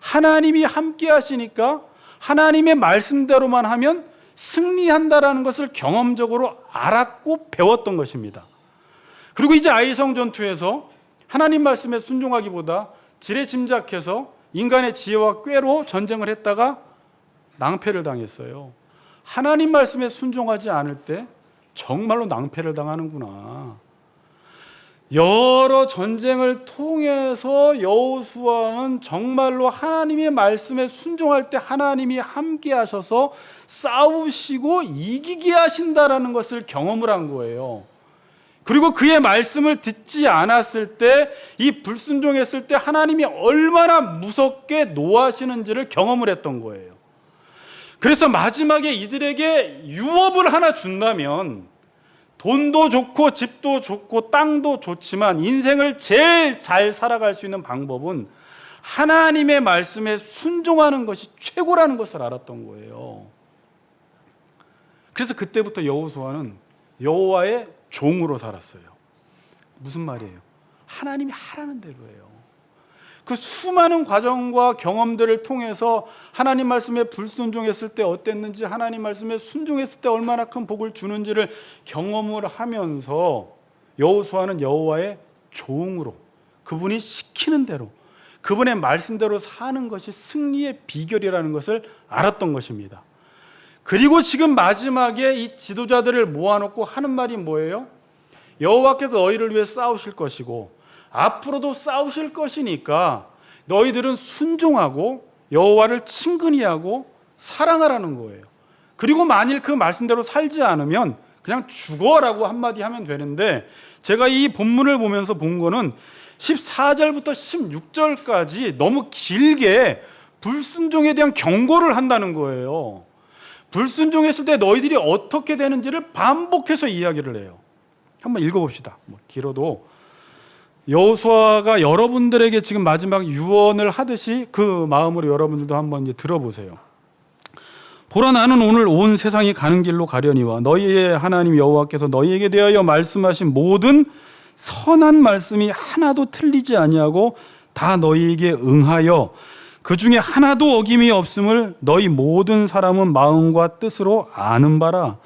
하나님이 함께 하시니까 하나님의 말씀대로만 하면 승리한다라는 것을 경험적으로 알았고 배웠던 것입니다. 그리고 이제 아이성 전투에서 하나님 말씀에 순종하기보다 지레짐작해서 인간의 지혜와 꾀로 전쟁을 했다가 낭패를 당했어요. 하나님 말씀에 순종하지 않을 때 정말로 낭패를 당하는구나. 여러 전쟁을 통해서 여호수아는 정말로 하나님의 말씀에 순종할 때 하나님이 함께 하셔서 싸우시고 이기게 하신다라는 것을 경험을 한 거예요. 그리고 그의 말씀을 듣지 않았을 때, 이 불순종했을 때 하나님이 얼마나 무섭게 노하시는지를 경험을 했던 거예요. 그래서 마지막에 이들에게 유업을 하나 준다면, 돈도 좋고 집도 좋고 땅도 좋지만 인생을 제일 잘 살아갈 수 있는 방법은 하나님의 말씀에 순종하는 것이 최고라는 것을 알았던 거예요. 그래서 그때부터 여호수아는 여호와의 종으로 살았어요. 무슨 말이에요? 하나님이 하라는 대로예요. 그 수많은 과정과 경험들을 통해서 하나님 말씀에 불순종했을 때 어땠는지, 하나님 말씀에 순종했을 때 얼마나 큰 복을 주는지를 경험을 하면서 여호수아는 여호와의 종으로, 그분이 시키는 대로, 그분의 말씀대로 사는 것이 승리의 비결이라는 것을 알았던 것입니다. 그리고 지금 마지막에 이 지도자들을 모아놓고 하는 말이 뭐예요? 여호와께서 너희를 위해 싸우실 것이고 앞으로도 싸우실 것이니까 너희들은 순종하고 여호와를 친근히 하고 사랑하라는 거예요. 그리고 만일 그 말씀대로 살지 않으면 그냥 죽어라고 한마디 하면 되는데, 제가 이 본문을 보면서 본 거는 14절부터 16절까지 너무 길게 불순종에 대한 경고를 한다는 거예요. 불순종했을 때 너희들이 어떻게 되는지를 반복해서 이야기를 해요. 한번 읽어봅시다. 길어도 여호수아가 여러분들에게 지금 마지막 유언을 하듯이 그 마음으로 여러분들도 한번 이제 들어보세요. 보라, 나는 오늘 온 세상이 가는 길로 가려니와 너희의 하나님 여호와께서 너희에게 대하여 말씀하신 모든 선한 말씀이 하나도 틀리지 아니하고 다 너희에게 응하여 그 중에 하나도 어김이 없음을 너희 모든 사람은 마음과 뜻으로 아는 바라.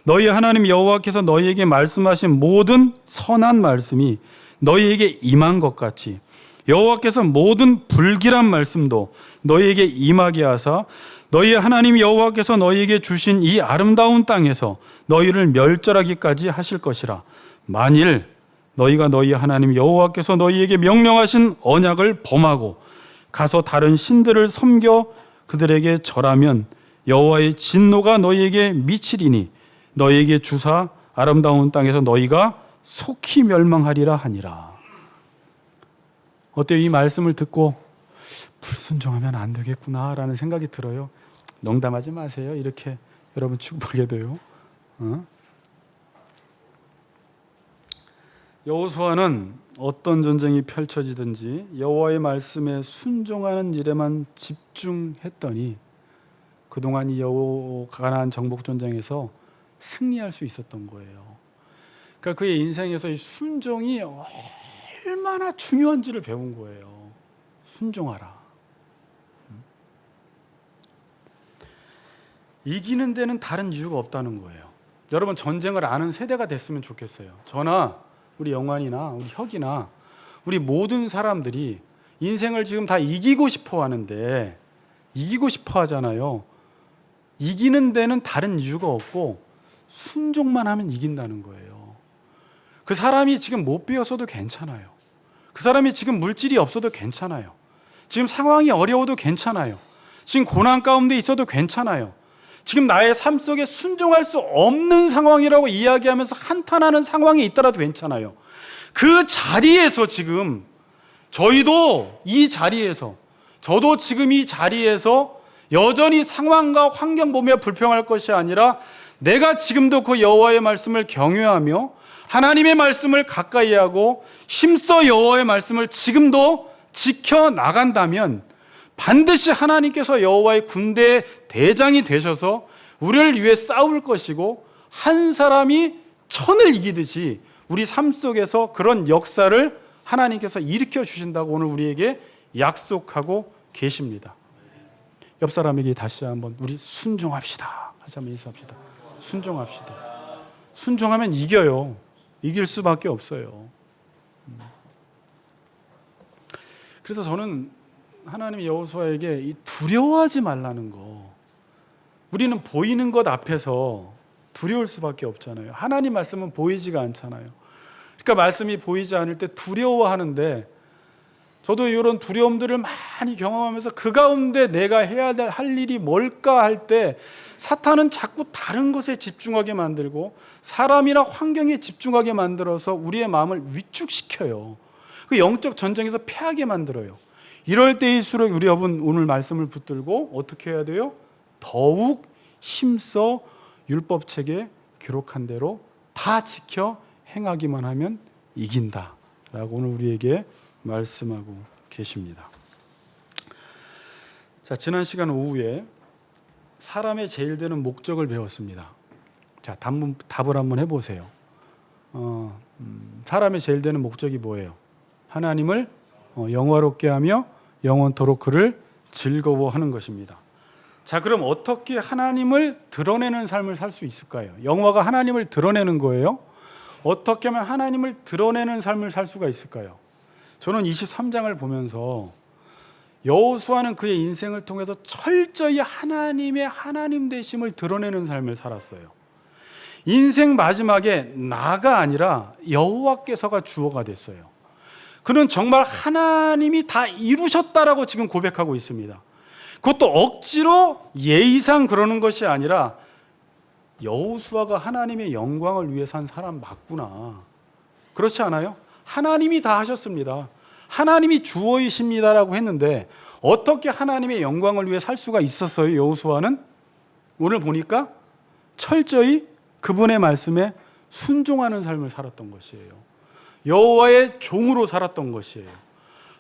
너희 하나님 여호와께서 너희에게 말씀하신 모든 선한 말씀이 너희에게 임한 것 같이 여호와께서 모든 불길한 말씀도 너희에게 임하게 하사 너희 하나님 여호와께서 너희에게 주신 이 아름다운 땅에서 너희를 멸절하기까지 하실 것이라. 만일 너희가 너희 하나님 여호와께서 너희에게 명령하신 언약을 범하고 가서 다른 신들을 섬겨 그들에게 절하면 여호와의 진노가 너희에게 미치리니 너희에게 주사 아름다운 땅에서 너희가 속히 멸망하리라 하니라. 어때요? 이 말씀을 듣고 불순종하면 안 되겠구나라는 생각이 들어요. 농담하지 마세요. 이렇게 여러분 축복하게 돼요. 여호수아는 어떤 전쟁이 펼쳐지든지 여호와의 말씀에 순종하는 일에만 집중했더니 그동안 이 가나안 정복 전쟁에서 승리할 수 있었던 거예요. 그러니까 그의 인생에서 이 순종이 얼마나 중요한지를 배운 거예요. 순종하라. 이기는 데는 다른 이유가 없다는 거예요. 여러분, 전쟁을 아는 세대가 됐으면 좋겠어요. 저나 우리 영환이나 우리 혁이나 우리 모든 사람들이 인생을 지금 다 이기고 싶어 하는데, 이기고 싶어 하잖아요. 이기는 데는 다른 이유가 없고 순종만 하면 이긴다는 거예요. 그 사람이 지금 못 배웠어도 괜찮아요. 그 사람이 지금 물질이 없어도 괜찮아요. 지금 상황이 어려워도 괜찮아요. 지금 고난 가운데 있어도 괜찮아요. 지금 나의 삶 속에 순종할 수 없는 상황이라고 이야기하면서 한탄하는 상황이 있더라도 괜찮아요. 그 자리에서 지금 저희도 이 자리에서, 저도 지금 이 자리에서 여전히 상황과 환경 보며 불평할 것이 아니라 내가 지금도 그 여호와의 말씀을 경외하며 하나님의 말씀을 가까이 하고 힘써 여호와의 말씀을 지금도 지켜나간다면 반드시 하나님께서 여호와의 군대의 대장이 되셔서 우리를 위해 싸울 것이고 한 사람이 천을 이기듯이 우리 삶 속에서 그런 역사를 하나님께서 일으켜 주신다고 오늘 우리에게 약속하고 계십니다. 옆 사람에게 다시 한번 우리 순종합시다. 다시 한번 인사합시다. 순종합시다. 순종하면 이겨요. 이길 수밖에 없어요. 그래서 저는 하나님 여호수아에게 이 두려워하지 말라는 거, 우리는 보이는 것 앞에서 두려울 수밖에 없잖아요. 하나님 말씀은 보이지가 않잖아요. 그러니까 말씀이 보이지 않을 때 두려워하는데, 저도 이런 두려움들을 많이 경험하면서 그 가운데 내가 해야 할 일이 뭘까 할 때 사탄은 자꾸 다른 것에 집중하게 만들고 사람이나 환경에 집중하게 만들어서 우리의 마음을 위축시켜요. 그 영적 전쟁에서 패하게 만들어요. 이럴 때일수록 우리 여러분 오늘 말씀을 붙들고 어떻게 해야 돼요? 더욱 힘써 율법책에 기록한 대로 다 지켜 행하기만 하면 이긴다라고 오늘 우리에게 말씀하고 계십니다. 자, 지난 시간 오후에 사람의 제일 되는 목적을 배웠습니다. 자, 답을 한번 해보세요. 사람의 제일 되는 목적이 뭐예요? 하나님을 영화롭게 하며 영원토록 그를 즐거워하는 것입니다. 자, 그럼 어떻게 하나님을 드러내는 삶을 살 수 있을까요? 영화가 하나님을 드러내는 거예요. 어떻게 하면 하나님을 드러내는 삶을 살 수가 있을까요? 저는 23장을 보면서 여호수아는 그의 인생을 통해서 철저히 하나님의 하나님 되심을 드러내는 삶을 살았어요. 인생 마지막에 나가 아니라 여호와께서가 주어가 됐어요. 그는 정말 하나님이 다 이루셨다라고 지금 고백하고 있습니다. 그것도 억지로 예의상 그러는 것이 아니라 여호수아가 하나님의 영광을 위해 산 사람 맞구나. 그렇지 않아요? 하나님이 다 하셨습니다. 하나님이 주어이십니다라고 했는데 어떻게 하나님의 영광을 위해 살 수가 있었어요? 여호수아는 오늘 보니까 철저히 그분의 말씀에 순종하는 삶을 살았던 것이에요. 여호와의 종으로 살았던 것이에요.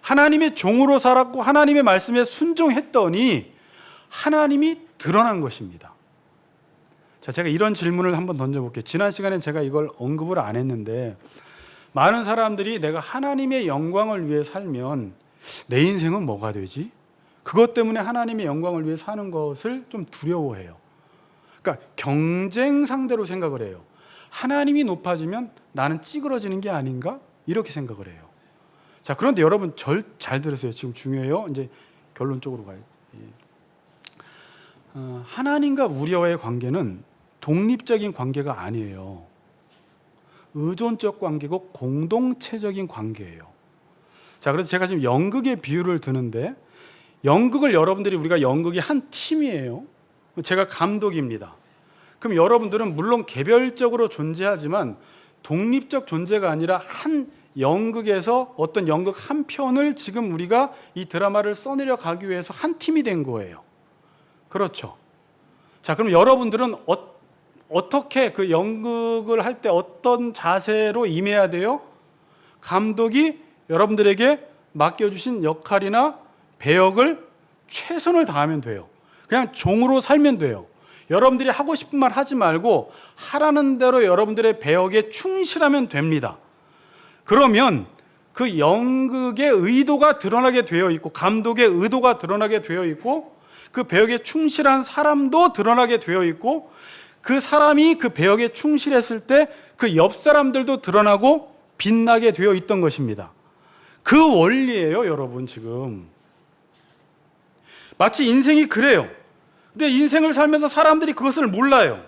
하나님의 종으로 살았고 하나님의 말씀에 순종했더니 하나님이 드러난 것입니다. 자, 제가 이런 질문을 한번 던져볼게요. 지난 시간에 제가 이걸 언급을 안 했는데 많은 사람들이 내가 하나님의 영광을 위해 살면 내 인생은 뭐가 되지? 그것 때문에 하나님의 영광을 위해 사는 것을 좀 두려워해요. 그러니까 경쟁 상대로 생각을 해요. 하나님이 높아지면 나는 찌그러지는 게 아닌가? 이렇게 생각을 해요. 자, 그런데 여러분 잘 들으세요. 지금 중요해요. 이제 결론 쪽으로 가요. 하나님과 우리와의 관계는 독립적인 관계가 아니에요. 의존적 관계고 공동체적인 관계예요. 자, 그래서 제가 지금 연극의 비유를 드는데 연극을 여러분들이 우리가 연극이 한 팀이에요. 제가 감독입니다. 그럼 여러분들은 물론 개별적으로 존재하지만 독립적 존재가 아니라 한 연극에서 어떤 연극 한 편을 지금 우리가 이 드라마를 써내려 가기 위해서 한 팀이 된 거예요. 그렇죠? 자, 그럼 여러분들은 어떻게 그 연극을 할 때 어떤 자세로 임해야 돼요? 감독이 여러분들에게 맡겨주신 역할이나 배역을 최선을 다하면 돼요. 그냥 종으로 살면 돼요. 여러분들이 하고 싶은 말 하지 말고 하라는 대로 여러분들의 배역에 충실하면 됩니다. 그러면 그 연극의 의도가 드러나게 되어 있고 감독의 의도가 드러나게 되어 있고 그 배역에 충실한 사람도 드러나게 되어 있고 그 사람이 그 배역에 충실했을 때 그 옆 사람들도 드러나고 빛나게 되어 있던 것입니다. 그 원리예요, 여러분. 지금 마치 인생이 그래요. 근데 인생을 살면서 사람들이 그것을 몰라요.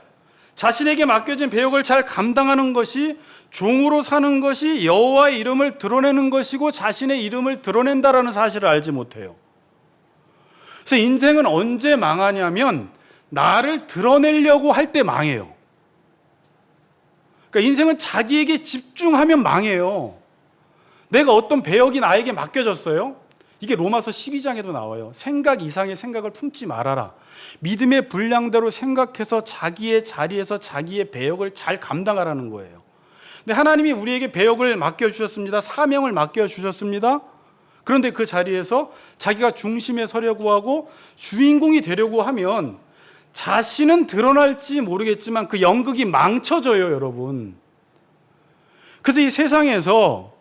자신에게 맡겨진 배역을 잘 감당하는 것이, 종으로 사는 것이 여호와의 이름을 드러내는 것이고 자신의 이름을 드러낸다라는 사실을 알지 못해요. 그래서 인생은 언제 망하냐면 나를 드러내려고 할 때 망해요. 그러니까 인생은 자기에게 집중하면 망해요. 내가 어떤 배역이 나에게 맡겨졌어요. 이게 로마서 12장에도 나와요. 생각 이상의 생각을 품지 말아라. 믿음의 분량대로 생각해서 자기의 자리에서 자기의 배역을 잘 감당하라는 거예요. 근데 하나님이 우리에게 배역을 맡겨주셨습니다. 사명을 맡겨주셨습니다. 그런데 그 자리에서 자기가 중심에 서려고 하고 주인공이 되려고 하면 자신은 드러날지 모르겠지만 그 연극이 망쳐져요, 여러분. 그래서 이 세상에서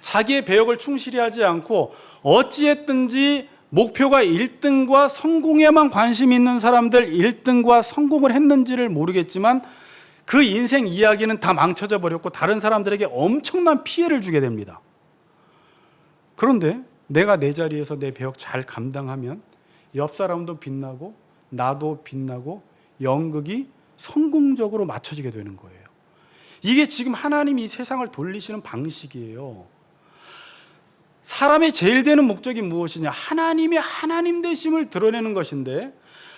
자기의 배역을 충실히 하지 않고 어찌했든지 목표가 1등과 성공에만 관심 있는 사람들 1등과 성공을 했는지를 모르겠지만 그 인생 이야기는 다 망쳐져 버렸고 다른 사람들에게 엄청난 피해를 주게 됩니다. 그런데 내가 내 자리에서 내 배역 잘 감당하면 옆 사람도 빛나고 나도 빛나고 연극이 성공적으로 맞춰지게 되는 거예요. 이게 지금 하나님이 이 세상을 돌리시는 방식이에요. 사람의 제일 되는 목적이 무엇이냐? 하나님의 하나님 되심을 드러내는 것인데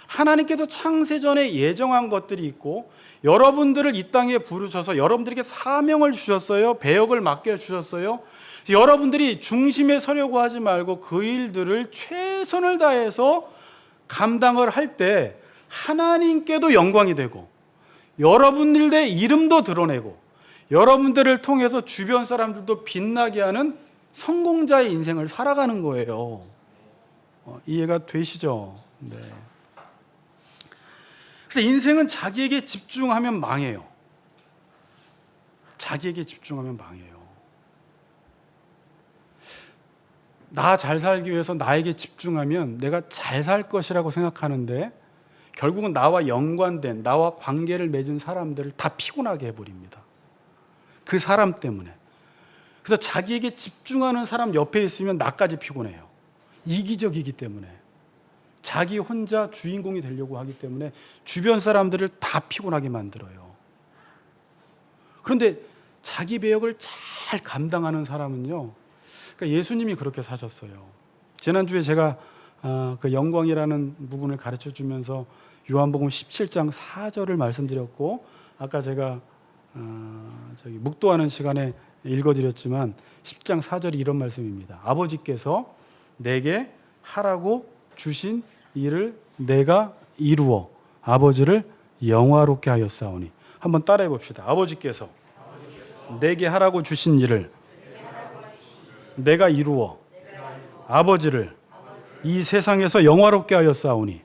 하나님께서 창세전에 예정한 것들이 있고 여러분들을 이 땅에 부르셔서 여러분들에게 사명을 주셨어요. 배역을 맡겨주셨어요. 여러분들이 중심에 서려고 하지 말고 그 일들을 최선을 다해서 감당을 할 때 하나님께도 영광이 되고 여러분들의 이름도 드러내고 여러분들을 통해서 주변 사람들도 빛나게 하는 성공자의 인생을 살아가는 거예요. 이해가 되시죠? 네. 그래서 인생은 자기에게 집중하면 망해요. 자기에게 집중하면 망해요. 나 잘 살기 위해서 나에게 집중하면 내가 잘 살 것이라고 생각하는데 결국은 나와 연관된 나와 관계를 맺은 사람들을 다 피곤하게 해버립니다. 그 사람 때문에. 그래서 자기에게 집중하는 사람 옆에 있으면 나까지 피곤해요. 이기적이기 때문에. 자기 혼자 주인공이 되려고 하기 때문에 주변 사람들을 다 피곤하게 만들어요. 그런데 자기 배역을 잘 감당하는 사람은요, 그러니까 예수님이 그렇게 사셨어요. 지난주에 제가 그 영광이라는 부분을 가르쳐 주면서 요한복음 17장 4절을 말씀드렸고 아까 제가 묵도하는 시간에 읽어드렸지만 10장 4절이 이런 말씀입니다. 아버지께서 내게 하라고 주신 일을 내가 이루어 아버지를 영화롭게 하였사오니. 한번 따라해 봅시다. 아버지께서 내게 하라고 주신 일을 내가 이루어 아버지를 이 세상에서 영화롭게 하였사오니.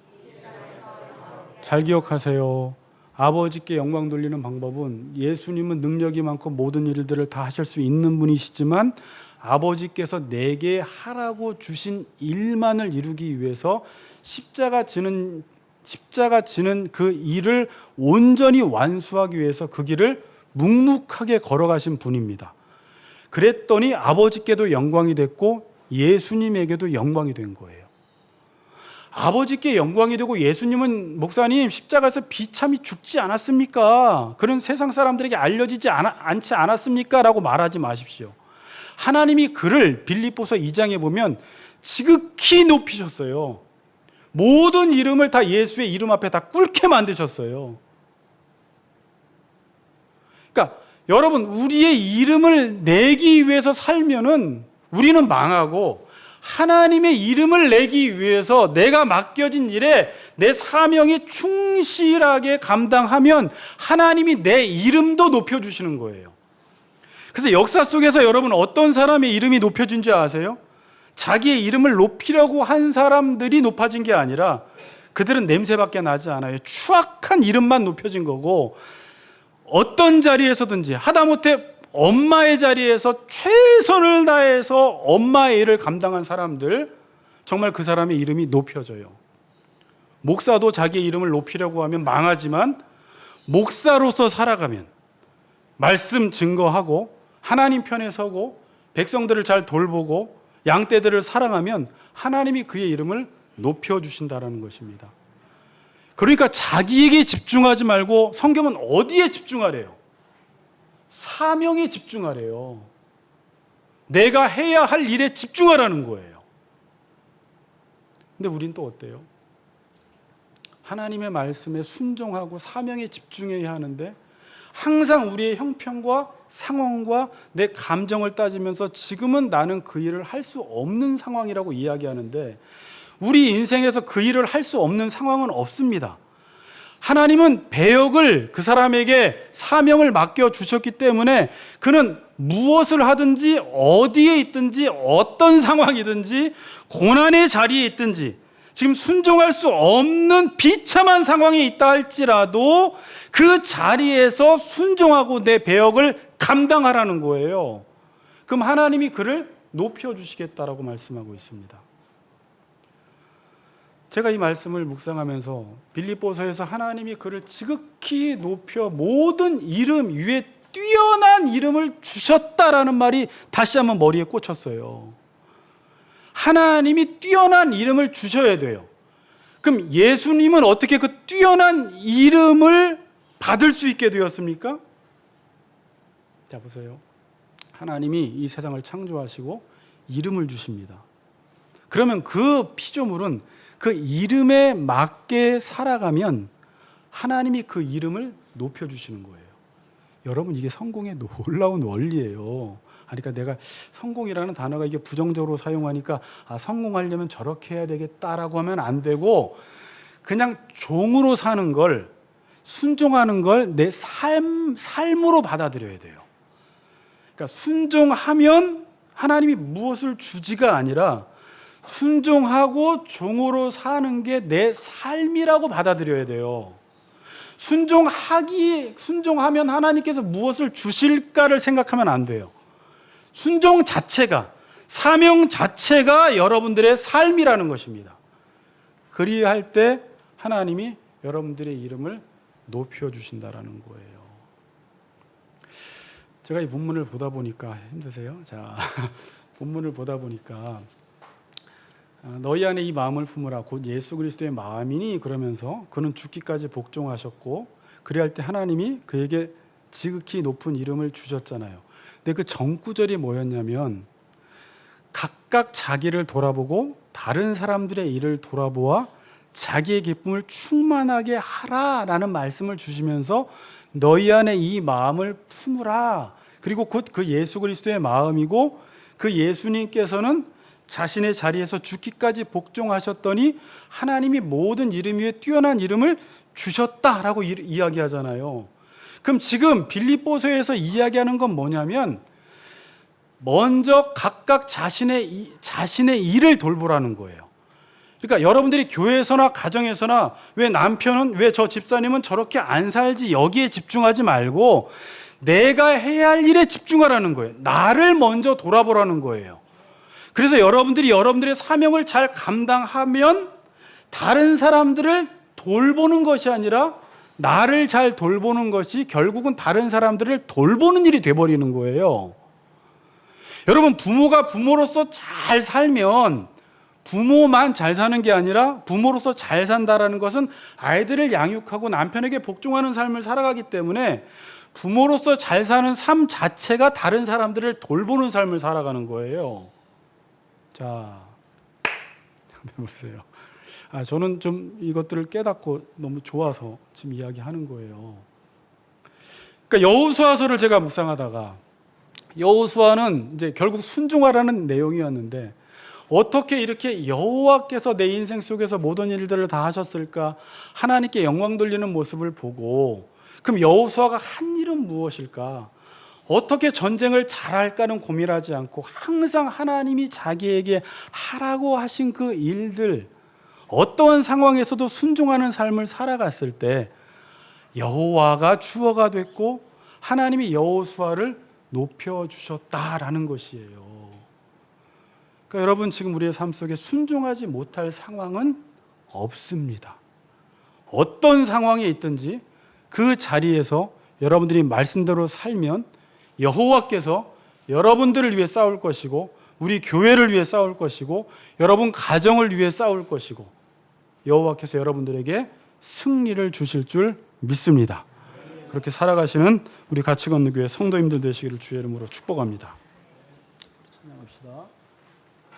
잘 기억하세요. 아버지께 영광 돌리는 방법은 예수님은 능력이 많고 모든 일들을 다 하실 수 있는 분이시지만 아버지께서 내게 하라고 주신 일만을 이루기 위해서 십자가 지는 그 일을 온전히 완수하기 위해서 그 길을 묵묵하게 걸어가신 분입니다. 그랬더니 아버지께도 영광이 됐고 예수님에게도 영광이 된 거예요. 아버지께 영광이 되고 예수님은 목사님 십자가에서 비참히 죽지 않았습니까? 그런 세상 사람들에게 알려지지 않지 않았습니까? 라고 말하지 마십시오. 하나님이 그를 빌립보서 2장에 보면 지극히 높이셨어요. 모든 이름을 다 예수의 이름 앞에 다 꿇게 만드셨어요. 그러니까 여러분, 우리의 이름을 내기 위해서 살면은 우리는 망하고 하나님의 이름을 내기 위해서 내가 맡겨진 일에 내 사명이 충실하게 감당하면 하나님이 내 이름도 높여주시는 거예요. 그래서 역사 속에서 여러분 어떤 사람의 이름이 높여진 줄 아세요? 자기의 이름을 높이려고 한 사람들이 높아진 게 아니라 그들은 냄새밖에 나지 않아요. 추악한 이름만 높여진 거고 어떤 자리에서든지 하다못해 엄마의 자리에서 최선을 다해서 엄마의 일을 감당한 사람들 정말 그 사람의 이름이 높여져요. 목사도 자기의 이름을 높이려고 하면 망하지만 목사로서 살아가면 말씀 증거하고 하나님 편에 서고 백성들을 잘 돌보고 양떼들을 사랑하면 하나님이 그의 이름을 높여주신다는 것입니다. 그러니까 자기에게 집중하지 말고 성경은 어디에 집중하래요? 사명에 집중하래요. 내가 해야 할 일에 집중하라는 거예요. 근데 우린 또 어때요? 하나님의 말씀에 순종하고 사명에 집중해야 하는데 항상 우리의 형편과 상황과 내 감정을 따지면서 지금은 나는 그 일을 할 수 없는 상황이라고 이야기하는데 우리 인생에서 그 일을 할 수 없는 상황은 없습니다. 하나님은 배역을 그 사람에게 사명을 맡겨주셨기 때문에 그는 무엇을 하든지 어디에 있든지 어떤 상황이든지 고난의 자리에 있든지 지금 순종할 수 없는 비참한 상황에 있다 할지라도 그 자리에서 순종하고 내 배역을 감당하라는 거예요. 그럼 하나님이 그를 높여주시겠다라고 말씀하고 있습니다. 제가 이 말씀을 묵상하면서 빌립보서에서 하나님이 그를 지극히 높여 모든 이름 위에 뛰어난 이름을 주셨다라는 말이 다시 한번 머리에 꽂혔어요. 하나님이 뛰어난 이름을 주셔야 돼요. 그럼 예수님은 어떻게 그 뛰어난 이름을 받을 수 있게 되었습니까? 자, 보세요. 하나님이 이 세상을 창조하시고 이름을 주십니다. 그러면 그 피조물은 그 이름에 맞게 살아가면 하나님이 그 이름을 높여주시는 거예요. 여러분, 이게 성공의 놀라운 원리예요. 그러니까 내가 성공이라는 단어가 이게 부정적으로 사용하니까 성공하려면 저렇게 해야 되겠다라고 하면 안 되고 그냥 종으로 사는 걸, 순종하는 걸 내 삶으로 받아들여야 돼요. 그러니까 순종하면 하나님이 무엇을 주지가 아니라 순종하고 종으로 사는 게 내 삶이라고 받아들여야 돼요. 순종하면 하나님께서 무엇을 주실까를 생각하면 안 돼요. 순종 자체가, 사명 자체가 여러분들의 삶이라는 것입니다. 그리할 때 하나님이 여러분들의 이름을 높여주신다라는 거예요. 제가 이 본문을 보다 보니까 힘드세요? 자, 본문을 보다 보니까 너희 안에 이 마음을 품으라 곧 예수 그리스도의 마음이니 그러면서 그는 죽기까지 복종하셨고 그리할 때 하나님이 그에게 지극히 높은 이름을 주셨잖아요. 근데 그 전구절이 뭐였냐면 각각 자기를 돌아보고 다른 사람들의 일을 돌아보아 자기의 기쁨을 충만하게 하라라는 말씀을 주시면서 너희 안에 이 마음을 품으라. 그리고 곧 그 예수 그리스도의 마음이고 그 예수님께서는 자신의 자리에서 죽기까지 복종하셨더니 하나님이 모든 이름 위에 뛰어난 이름을 주셨다라고 이야기하잖아요. 그럼 지금 빌립보서에서 이야기하는 건 뭐냐면 먼저 각각 자신의 일을 돌보라는 거예요. 그러니까 여러분들이 교회에서나 가정에서나 왜 남편은, 왜 저 집사님은 저렇게 안 살지 여기에 집중하지 말고 내가 해야 할 일에 집중하라는 거예요. 나를 먼저 돌아보라는 거예요. 그래서 여러분들이 여러분들의 사명을 잘 감당하면 다른 사람들을 돌보는 것이 아니라 나를 잘 돌보는 것이 결국은 다른 사람들을 돌보는 일이 돼버리는 거예요. 여러분, 부모가 부모로서 잘 살면 부모만 잘 사는 게 아니라 부모로서 잘 산다라는 것은 아이들을 양육하고 남편에게 복종하는 삶을 살아가기 때문에 부모로서 잘 사는 삶 자체가 다른 사람들을 돌보는 삶을 살아가는 거예요. 자, 보세요. 저는 좀 이것들을 깨닫고 너무 좋아서 지금 이야기하는 거예요. 그러니까 여호수아서를 제가 묵상하다가 여호수아는 이제 결국 순종하라는 내용이었는데 어떻게 이렇게 여호와께서 내 인생 속에서 모든 일들을 다 하셨을까? 하나님께 영광 돌리는 모습을 보고 그럼 여호수아가 한 일은 무엇일까? 어떻게 전쟁을 잘할까는 고민하지 않고 항상 하나님이 자기에게 하라고 하신 그 일들, 어떠한 상황에서도 순종하는 삶을 살아갔을 때 여호와가 주어가 됐고 하나님이 여호수아를 높여주셨다라는 것이에요. 그러니까 여러분, 지금 우리의 삶 속에 순종하지 못할 상황은 없습니다. 어떤 상황에 있든지 그 자리에서 여러분들이 말씀대로 살면 여호와께서 여러분들을 위해 싸울 것이고 우리 교회를 위해 싸울 것이고 여러분 가정을 위해 싸울 것이고 여호와께서 여러분들에게 승리를 주실 줄 믿습니다. 그렇게 살아가시는 우리 같이 걷는 교회 성도님들 되시기를 주의 이름으로 축복합니다.